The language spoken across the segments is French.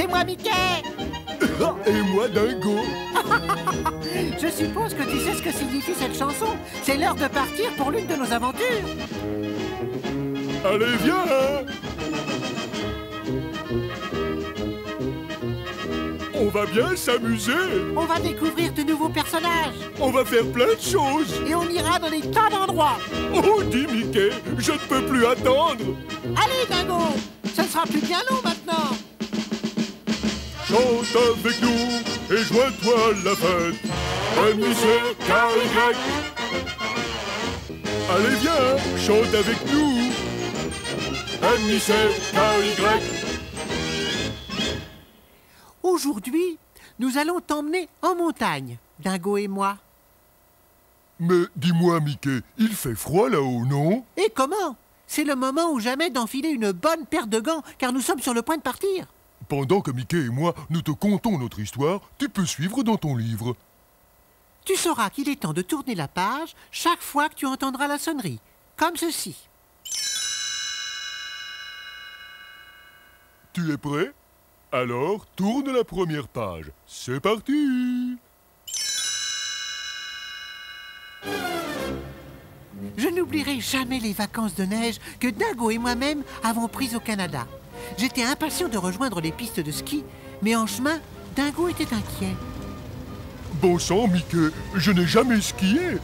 Et moi, Mickey. Et moi, Dingo. Je suppose que tu sais ce que signifie cette chanson. C'est l'heure de partir pour l'une de nos aventures. Allez, viens, hein. On va bien s'amuser. On va découvrir de nouveaux personnages. On va faire plein de choses. Et on ira dans des tas d'endroits. Oh, dis Mickey, je ne peux plus attendre. Allez, Dingo, ce sera plus bien long maintenant. Chante avec nous et joins-toi à la fête. M-I-C-K-Y. Allez, viens, chante avec nous. M-I-C-K-Y. Aujourd'hui, nous allons t'emmener en montagne, Dingo et moi. Mais dis-moi, Mickey, il fait froid là-haut, non? Et comment? C'est le moment ou jamais d'enfiler une bonne paire de gants, car nous sommes sur le point de partir. Pendant que Mickey et moi, nous te contons notre histoire, tu peux suivre dans ton livre. Tu sauras qu'il est temps de tourner la page chaque fois que tu entendras la sonnerie, comme ceci. Tu es prêt? Alors, tourne la première page. C'est parti! Je n'oublierai jamais les vacances de neige que Dingo et moi-même avons prises au Canada. J'étais impatient de rejoindre les pistes de ski, mais en chemin, Dingo était inquiet. Bon sang, Mickey, je n'ai jamais skié.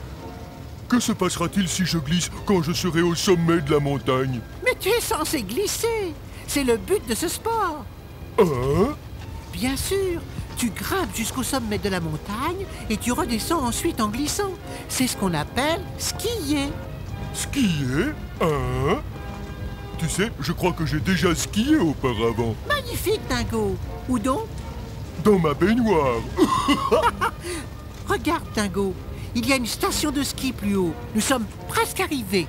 Que se passera-t-il si je glisse quand je serai au sommet de la montagne? Mais tu es censé glisser! C'est le but de ce sport! Hein? Bien sûr, tu grimpes jusqu'au sommet de la montagne et tu redescends ensuite en glissant. C'est ce qu'on appelle skier. Skier? Hein? Tu sais, je crois que j'ai déjà skié auparavant. Magnifique, Dingo! Où donc? Dans ma baignoire. Regarde, Dingo, il y a une station de ski plus haut. Nous sommes presque arrivés.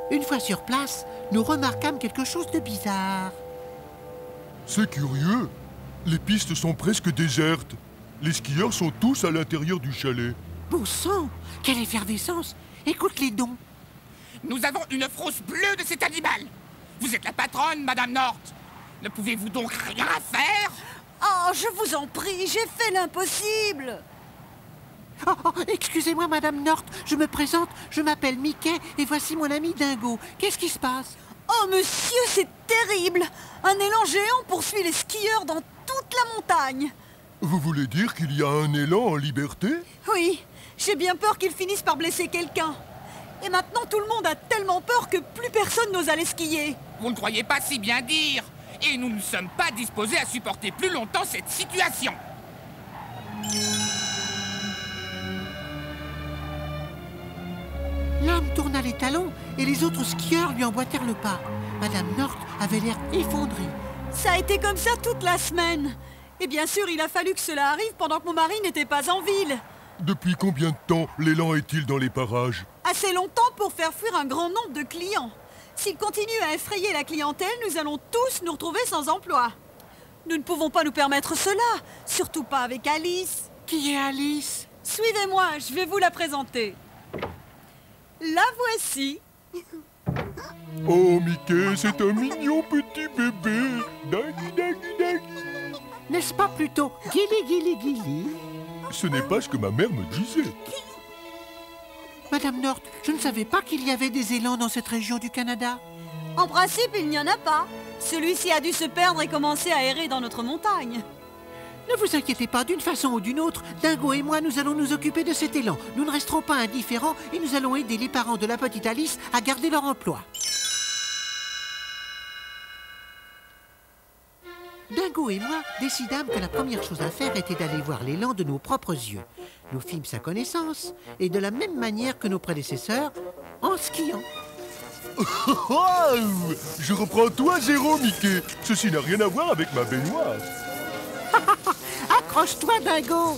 Une fois sur place, nous remarquâmes quelque chose de bizarre. C'est curieux. Les pistes sont presque désertes. Les skieurs sont tous à l'intérieur du chalet. Bon sang, quelle effervescence! Écoute les dons. Nous avons une frousse bleue de cet animal. Vous êtes la patronne, Madame North. Ne pouvez-vous donc rien faire? Oh, je vous en prie, j'ai fait l'impossible. Excusez-moi, Madame North, je me présente, je m'appelle Mickey et voici mon ami Dingo. Qu'est-ce qui se passe? Oh, monsieur, c'est terrible. Un élan géant poursuit les skieurs dans toute la montagne. Vous voulez dire qu'il y a un élan en liberté? Oui, j'ai bien peur qu'ils finissent par blesser quelqu'un. Et maintenant, tout le monde a tellement peur que plus personne n'ose aller skier. Vous ne croyez pas si bien dire. Et nous ne sommes pas disposés à supporter plus longtemps cette situation. L'homme tourna les talons et les autres skieurs lui emboîtèrent le pas. Madame North avait l'air effondrée. Ça a été comme ça toute la semaine. Et bien sûr, il a fallu que cela arrive pendant que mon mari n'était pas en ville. Depuis combien de temps l'élan est-il dans les parages? Assez longtemps pour faire fuir un grand nombre de clients. S'il continue à effrayer la clientèle, nous allons tous nous retrouver sans emploi. Nous ne pouvons pas nous permettre cela, surtout pas avec Alice. Qui est Alice? Suivez-moi, je vais vous la présenter. La voici. Oh, Mickey, c'est un mignon petit bébé. Dagui, dagui, dagui. N'est-ce pas plutôt Gilly Gilly Gilly? Ce n'est pas ce que ma mère me disait. Madame North, je ne savais pas qu'il y avait des élans dans cette région du Canada. En principe, il n'y en a pas. Celui-ci a dû se perdre et commencer à errer dans notre montagne. Ne vous inquiétez pas, d'une façon ou d'une autre, Dingo et moi, nous allons nous occuper de cet élan. Nous ne resterons pas indifférents et nous allons aider les parents de la petite Alice à garder leur emploi. Dingo et moi décidâmes que la première chose à faire était d'aller voir l'élan de nos propres yeux. Nous fîmes sa connaissance, et de la même manière que nos prédécesseurs, en skiant. Je reprends tout à zéro, Mickey. Ceci n'a rien à voir avec ma baignoire. Accroche-toi, Dingo!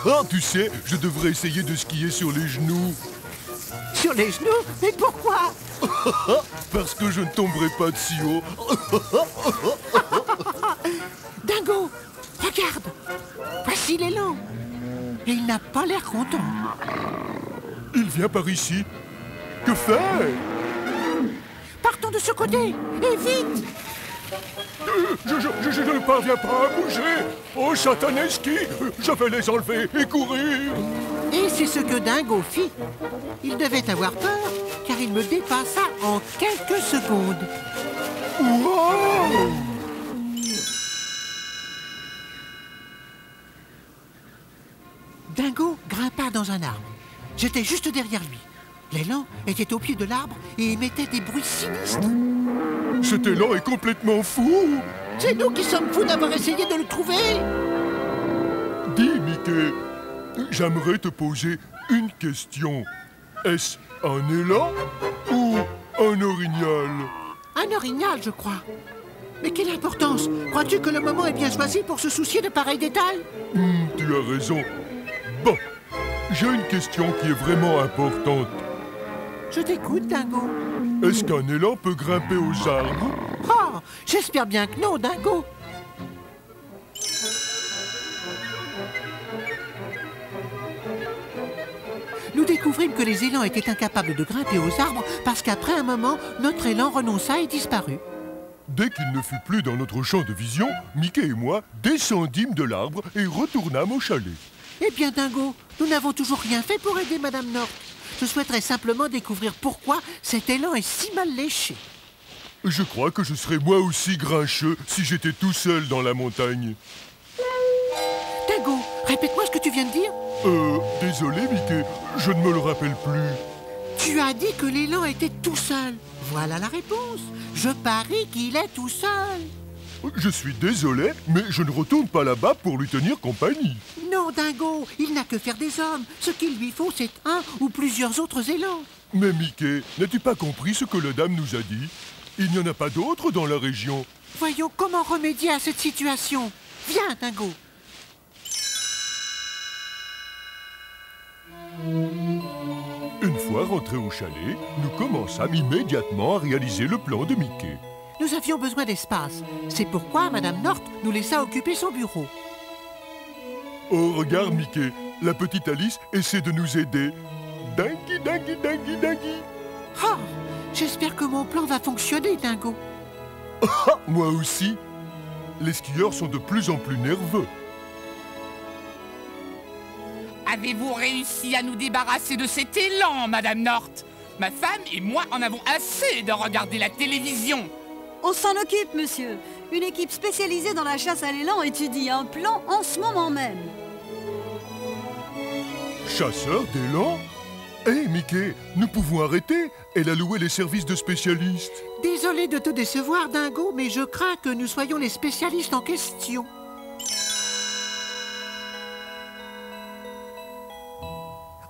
Ah, tu sais, je devrais essayer de skier sur les genoux. Sur les genoux? Mais pourquoi? Parce que je ne tomberai pas de si haut. Dingo, regarde! Voici l'élan! Et il n'a pas l'air content. Il vient par ici. Que faire? Partons de ce côté. Et vite! Je ne parviens pas à bouger. Oh, sataneski, je vais les enlever et courir. Et c'est ce que Dingo fit. Il devait avoir peur, car il me dépassa en quelques secondes. Wow! Dingo grimpa dans un arbre. J'étais juste derrière lui. L'élan était au pied de l'arbre et émettait des bruits sinistres. Cet élan est complètement fou. C'est nous qui sommes fous d'avoir essayé de le trouver. Dis, Mickey, j'aimerais te poser une question. Est-ce un élan ou un orignal? Un orignal, je crois. Mais quelle importance! Crois-tu que le moment est bien choisi pour se soucier de pareils détails? Tu as raison. Bon, j'ai une question qui est vraiment importante. Je t'écoute, Dingo. Est-ce qu'un élan peut grimper aux arbres? Oh, j'espère bien que non, Dingo. Nous découvrîmes que les élans étaient incapables de grimper aux arbres parce qu'après un moment, notre élan renonça et disparut. Dès qu'il ne fut plus dans notre champ de vision, Mickey et moi descendîmes de l'arbre et retournâmes au chalet. Eh bien, Dingo, nous n'avons toujours rien fait pour aider Madame North. Je souhaiterais simplement découvrir pourquoi cet élan est si mal léché. Je crois que je serais moi aussi grincheux si j'étais tout seul dans la montagne. Dingo, répète-moi ce que tu viens de dire. Désolé, Mickey, je ne me le rappelle plus. Tu as dit que l'élan était tout seul. Voilà la réponse. Je parie qu'il est tout seul. Je suis désolé, mais je ne retourne pas là-bas pour lui tenir compagnie. Non, Dingo, il n'a que faire des hommes. Ce qu'il lui faut, c'est un ou plusieurs autres élans. Mais Mickey, n'as-tu pas compris ce que la dame nous a dit? Il n'y en a pas d'autres dans la région. Voyons comment remédier à cette situation. Viens, Dingo. Une fois rentrés au chalet, nous commençâmes immédiatement à réaliser le plan de Mickey. Nous avions besoin d'espace. C'est pourquoi Madame North nous laissa occuper son bureau. Oh, regarde, Mickey, la petite Alice essaie de nous aider. Dingy, dingy, dingy, dingy. Oh, j'espère que mon plan va fonctionner, Dingo. Ah, moi aussi. Les skieurs sont de plus en plus nerveux. Avez-vous réussi à nous débarrasser de cet élan, Madame North? Ma femme et moi en avons assez de regarder la télévision. On s'en occupe, monsieur. Une équipe spécialisée dans la chasse à l'élan étudie un plan en ce moment même. Chasseur d'élan? Hé, Mickey, nous pouvons arrêter. Elle a loué les services de spécialistes. Désolé de te décevoir, Dingo, mais je crains que nous soyons les spécialistes en question.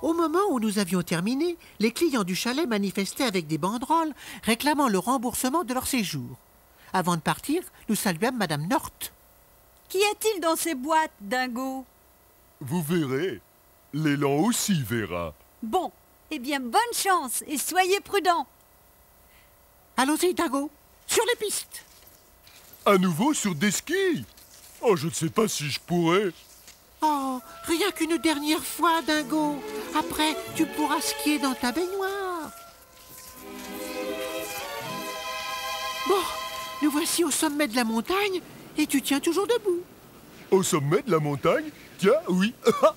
Au moment où nous avions terminé, les clients du chalet manifestaient avec des banderoles réclamant le remboursement de leur séjour. Avant de partir, nous saluâmes Madame North. Qu'y a-t-il dans ces boîtes, Dingo? Vous verrez. L'élan aussi verra. Bon, eh bien, bonne chance et soyez prudents. Allons-y, Dingo, sur les pistes. À nouveau sur des skis? Oh, je ne sais pas si je pourrais. Oh, rien qu'une dernière fois, Dingo. Après, tu pourras skier dans ta baignoire. Bon, nous voici au sommet de la montagne et tu tiens toujours debout. Au sommet de la montagne? Tiens, oui,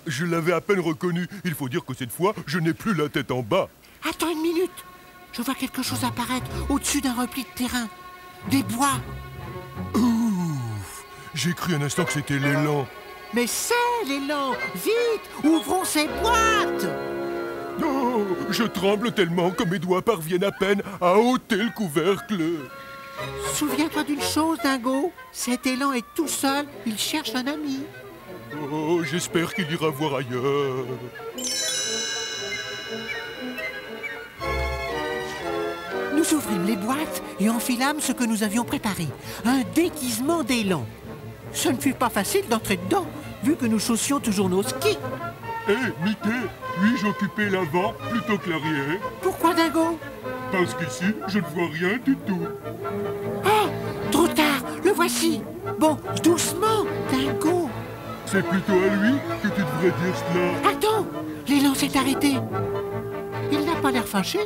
je l'avais à peine reconnu. Il faut dire que cette fois, je n'ai plus la tête en bas. Attends une minute. Je vois quelque chose apparaître au-dessus d'un repli de terrain. Des bois. Ouf! J'ai cru un instant que c'était l'élan. Mais c'est l'élan. Vite, ouvrons ces boîtes. Oh, je tremble tellement que mes doigts parviennent à peine à ôter le couvercle. Souviens-toi d'une chose, Dingo. Cet élan est tout seul. Il cherche un ami. Oh, j'espère qu'il ira voir ailleurs. Nous ouvrîmes les boîtes et enfilâmes ce que nous avions préparé. Un déguisement d'élan. Ce ne fut pas facile d'entrer dedans, vu que nous chaussions toujours nos skis. Hé, Mickey, puis-je occuper l'avant plutôt que l'arrière? Pourquoi, Dingo? Parce qu'ici, je ne vois rien du tout. Ah, trop tard, le voici. Bon, doucement, Dingo. C'est plutôt à lui que tu devrais dire cela. Attends, l'élan s'est arrêté. Il n'a pas l'air fâché.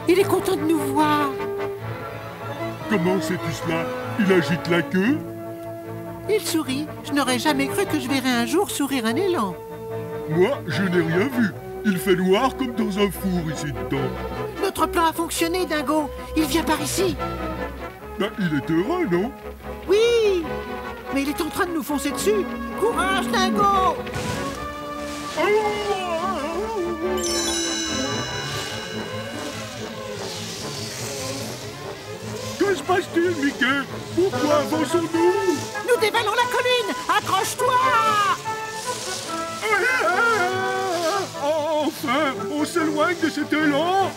Il est content de nous voir. Comment sais-tu cela? Il agite la queue? Il sourit. Je n'aurais jamais cru que je verrais un jour sourire un élan. Moi, je n'ai rien vu. Il fait noir comme dans un four ici dedans. Notre plan a fonctionné, Dingo. Il vient par ici. Ben, il est heureux, non? Oui, mais il est en train de nous foncer dessus. Courage, Dingo! Que se passe-t-il, Mickey? Pourquoi avançons-nous? Nous dévalons la colline. Accroche-toi! Enfin, on s'éloigne de cet élan.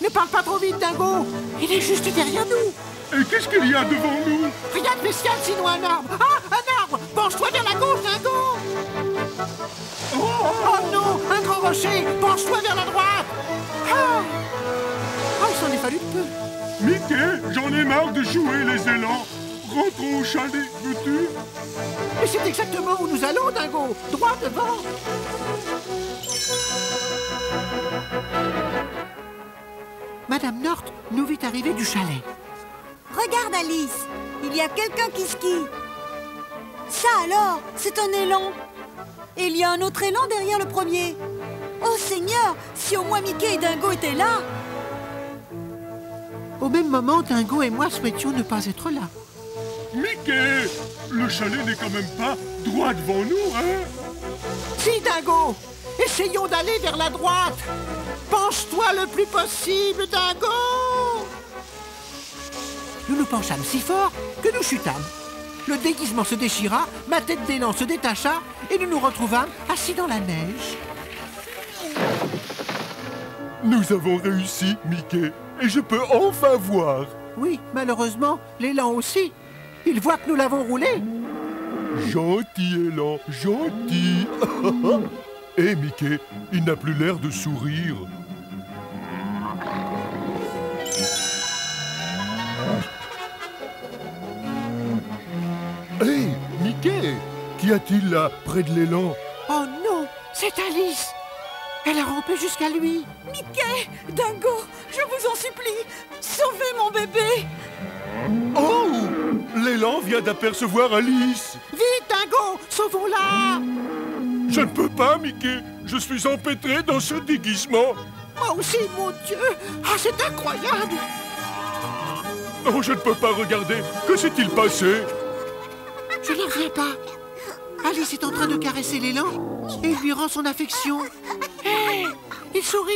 Ne parle pas trop vite, Dingo. Il est juste derrière nous. Et qu'est-ce qu'il y a devant nous? Rien de spécial, sinon un arbre. Ah, un arbre! Penche-toi vers la gauche, Dingo! Oh non, un grand rocher! Penche-toi vers la droite! Ah, il s'en est fallu de peu. Mickey, j'en ai marre de jouer les élans. Rentrons au chalet, veux-tu? Mais c'est exactement où nous allons, Dingo. Droit devant. Madame North nous vit arriver du chalet. Regarde, Alice, il y a quelqu'un qui skie. Ça alors, c'est un élan. Et il y a un autre élan derrière le premier. Oh Seigneur, si au moins Mickey et Dingo étaient là. Au même moment, Dingo et moi souhaitions ne pas être là. Mickey, le chalet n'est quand même pas droit devant nous, hein? Si, Dingo! Essayons d'aller vers la droite. Penche-toi le plus possible, Dingo! Nous nous penchâmes si fort que nous chutâmes. Le déguisement se déchira, ma tête d'élan se détacha et nous nous retrouvâmes assis dans la neige. Nous avons réussi, Mickey, et je peux enfin voir. Oui, malheureusement, l'élan aussi. Il voit que nous l'avons roulé. Gentil élan, gentil. Hé, Mickey, il n'a plus l'air de sourire. Hé, Mickey, qu'y a-t-il là, près de l'élan? Oh non, c'est Alice. Elle a rampé jusqu'à lui. Mickey, Dingo, je vous en supplie, sauvez mon bébé. Oh! L'élan vient d'apercevoir Alice. Vite, Dingo, sauvons-la. Je ne peux pas, Mickey. Je suis empêtré dans ce déguisement. Moi aussi, mon Dieu. Ah, c'est incroyable. Oh, je ne peux pas regarder. Que s'est-il passé? Je n'en reviens pas. Alice est en train de caresser l'élan et il lui rend son affection. Hé, il sourit.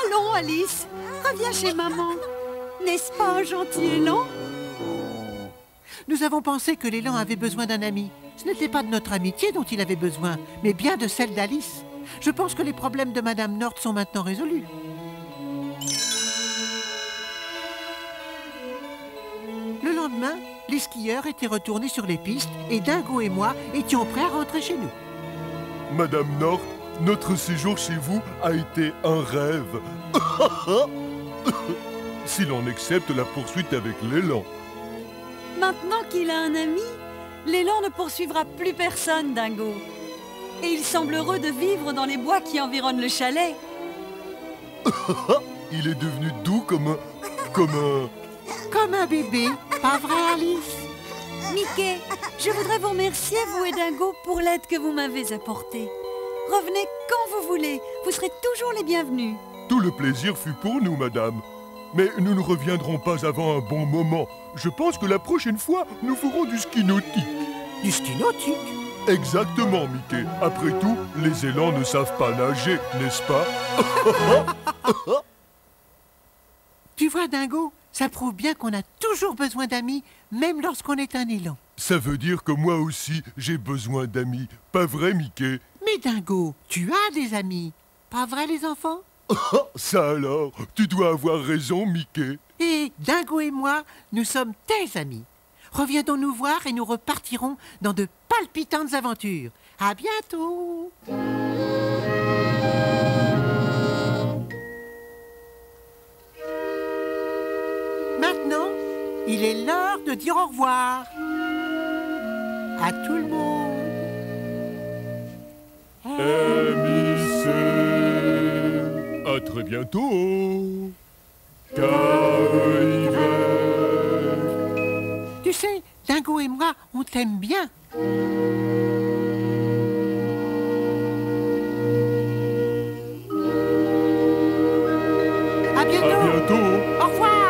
Allons, Alice, reviens chez maman. N'est-ce pas un gentil élan? Nous avons pensé que l'élan avait besoin d'un ami. Ce n'était pas de notre amitié dont il avait besoin, mais bien de celle d'Alice. Je pense que les problèmes de Madame North sont maintenant résolus. Le lendemain, les skieurs étaient retournés sur les pistes et Dingo et moi étions prêts à rentrer chez nous. Madame North, notre séjour chez vous a été un rêve. Si l'on accepte la poursuite avec l'élan. Maintenant qu'il a un ami, l'élan ne poursuivra plus personne, Dingo. Et il semble heureux de vivre dans les bois qui environnent le chalet. Il est devenu doux comme Comme un bébé, pas vrai, Alice? Mickey, je voudrais vous remercier, vous et Dingo, pour l'aide que vous m'avez apportée. Revenez quand vous voulez, vous serez toujours les bienvenus. Tout le plaisir fut pour nous, madame. Mais nous ne reviendrons pas avant un bon moment. Je pense que la prochaine fois, nous ferons du ski nautique. Du ski nautique? Exactement, Mickey. Après tout, les élans ne savent pas nager, n'est-ce pas? Tu vois, Dingo, ça prouve bien qu'on a toujours besoin d'amis, même lorsqu'on est un élan. Ça veut dire que moi aussi, j'ai besoin d'amis. Pas vrai, Mickey? Mais Dingo, tu as des amis. Pas vrai, les enfants? Ça alors, tu dois avoir raison, Mickey. Et Dingo et moi, nous sommes tes amis. Reviens donc nous voir et nous repartirons dans de palpitantes aventures. À bientôt! Maintenant, il est l'heure de dire au revoir à tout le monde. À très bientôt. Car l'hiver Dingo et moi, on t'aime bien. À bientôt. À bientôt. Au revoir.